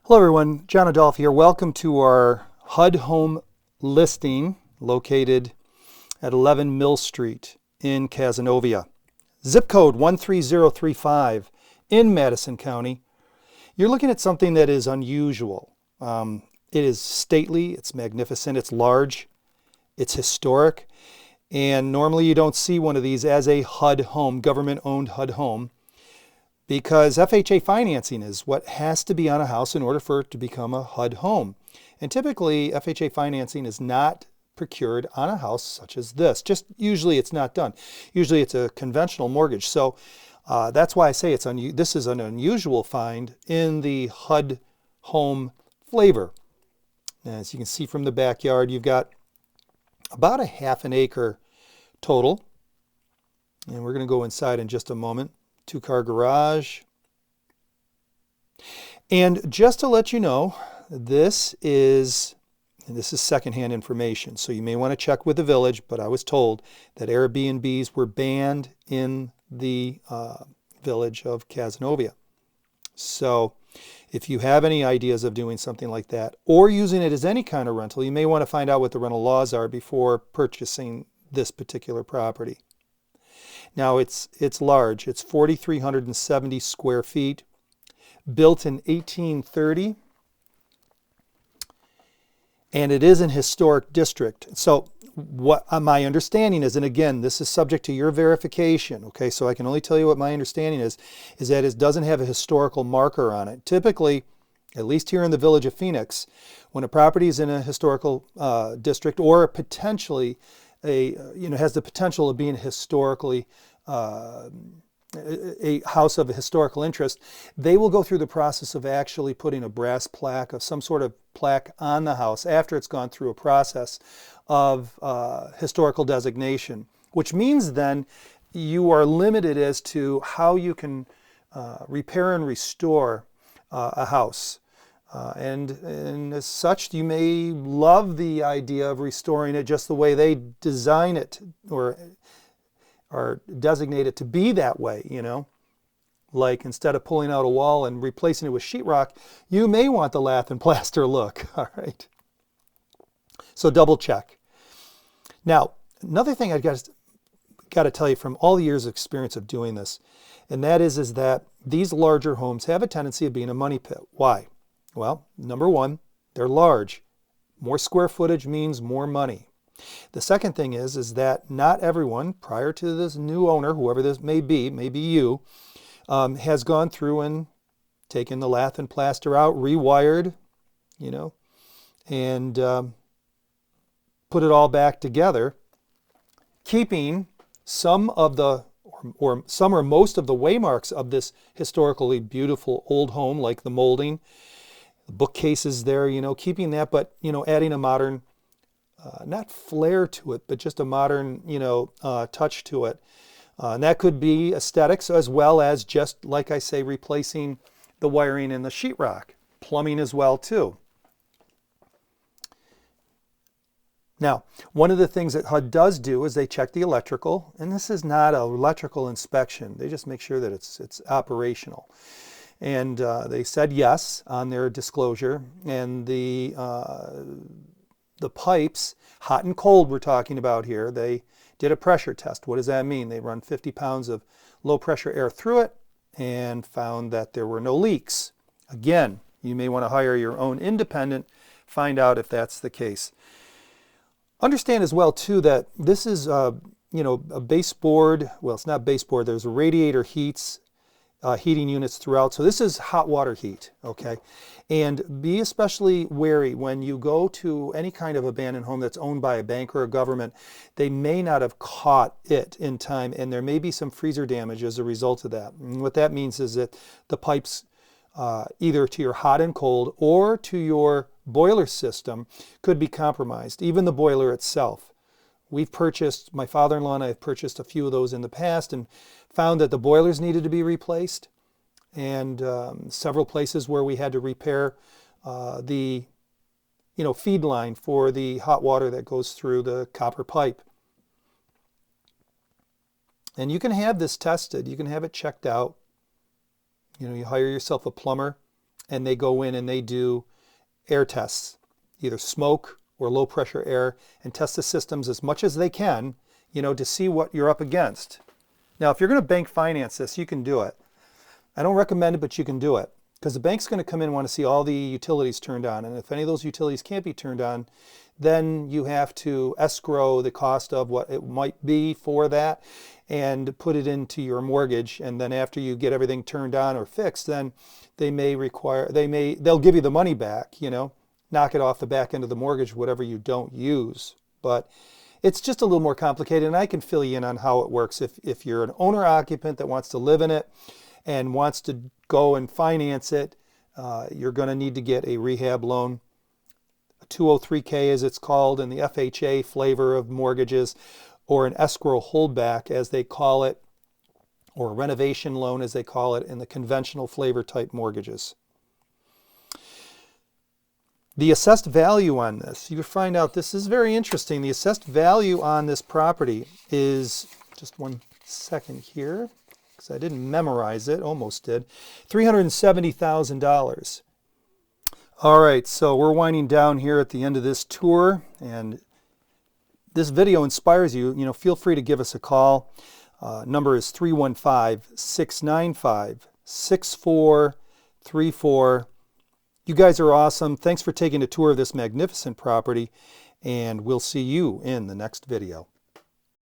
Hello everyone, John Adolfi here. Welcome to our HUD home listing located at 11 Mill Street in Cazenovia. Zip code 13035 in Madison County. You're looking at something that is unusual. It is stately, it's magnificent, it's large, it's historic, and normally you don't see one of these as a HUD home, government-owned HUD home, because FHA financing is what has to be on a house in order for it to become a HUD home. And typically, FHA financing is not procured on a house such as this. Just usually it's not done. Usually it's a conventional mortgage. So that's why I say this is an unusual find in the HUD home flavor. As you can see from the backyard, you've got about a half an acre total. And we're going to go inside in just a moment. 2-car garage. And just to let you know, this is secondhand information, so you may want to check with the village, but I was told that Airbnbs were banned in the village of Cazenovia. So if you have any ideas of doing something like that or using it as any kind of rental, you may want to find out what the rental laws are before purchasing this particular property. Now it's large. It's 4,370 square feet, built in 1830, and it is an historic district. So what my understanding is, and again, this is subject to your verification, okay, so I can only tell you what my understanding is that it doesn't have a historical marker on it. Typically, at least here in the village of Phoenix, when a property is in a historical district or potentially has the potential of being historically a house of a historical interest, they will go through the process of actually putting a brass plaque of some sort of plaque on the house after it's gone through a process of historical designation, which means then you are limited as to how you can repair and restore a house. And as such, you may love the idea of restoring it just the way they design it or designate it to be that way, you know. Like instead of pulling out a wall and replacing it with sheetrock, you may want the lath and plaster look, all right? So double check. Now, another thing I've got to tell you from all the years of experience of doing this, and that is that these larger homes have a tendency of being a money pit. Why? Well, number one, they're large. More square footage means more money. The second thing is that not everyone, prior to this new owner, whoever this may be you, has gone through and taken the lath and plaster out, rewired, you know, and put it all back together, keeping some of the or some or most of the waymarks of this historically beautiful old home, like the molding, the bookcases there, you know, keeping that, but, you know, adding a modern, not flair to it, but just a modern, you know, touch to it. And that could be aesthetics as well as just, like I say, replacing the wiring and the sheetrock. Plumbing as well, too. Now, one of the things that HUD does do is they check the electrical, and this is not an electrical inspection. They just make sure that it's operational. And they said yes on their disclosure, and the pipes, hot and cold we're talking about here, they did a pressure test. What does that mean? They run 50 pounds of low pressure air through it and found that there were no leaks. Again, you may want to hire your own independent, find out if that's the case. Understand as well too that this is you know, a baseboard, well, it's not baseboard, there's radiator heating units throughout. So this is hot water heat, okay? And be especially wary when you go to any kind of abandoned home that's owned by a bank or a government. They may not have caught it in time, and there may be some freezer damage as a result of that. And what that means is that the pipes, either to your hot and cold or to your boiler system, could be compromised, even the boiler itself. We've purchased, my father-in-law and I have purchased a few of those in the past and found that the boilers needed to be replaced, and several places where we had to repair the feed line for the hot water that goes through the copper pipe. And you can have this tested, you can have it checked out. You know, you hire yourself a plumber and they go in and they do air tests, either smoke or low pressure air, and test the systems as much as they can, you know, to see what you're up against. Now, if you're going to bank finance this, you can do it. I don't recommend it, but you can do it, because the bank's going to come in and want to see all the utilities turned on. And if any of those utilities can't be turned on, then you have to escrow the cost of what it might be for that and put it into your mortgage. And then after you get everything turned on or fixed, then they'll give you the money back, you know, knock it off the back end of the mortgage, whatever you don't use. But it's just a little more complicated, and I can fill you in on how it works. If you're an owner occupant that wants to live in it and wants to go and finance it, you're going to need to get a rehab loan, a 203K as it's called in the FHA flavor of mortgages, or an escrow holdback as they call it, or a renovation loan as they call it in the conventional flavor type mortgages. The assessed value on this, you find out this is very interesting. The assessed value on this property is, just one second here, because I didn't memorize it, almost did, $370,000. All right, so we're winding down here at the end of this tour, and this video inspires you, you know, feel free to give us a call. Number is 315-695-6434. You guys are awesome. Thanks for taking a tour of this magnificent property, and we'll see you in the next video.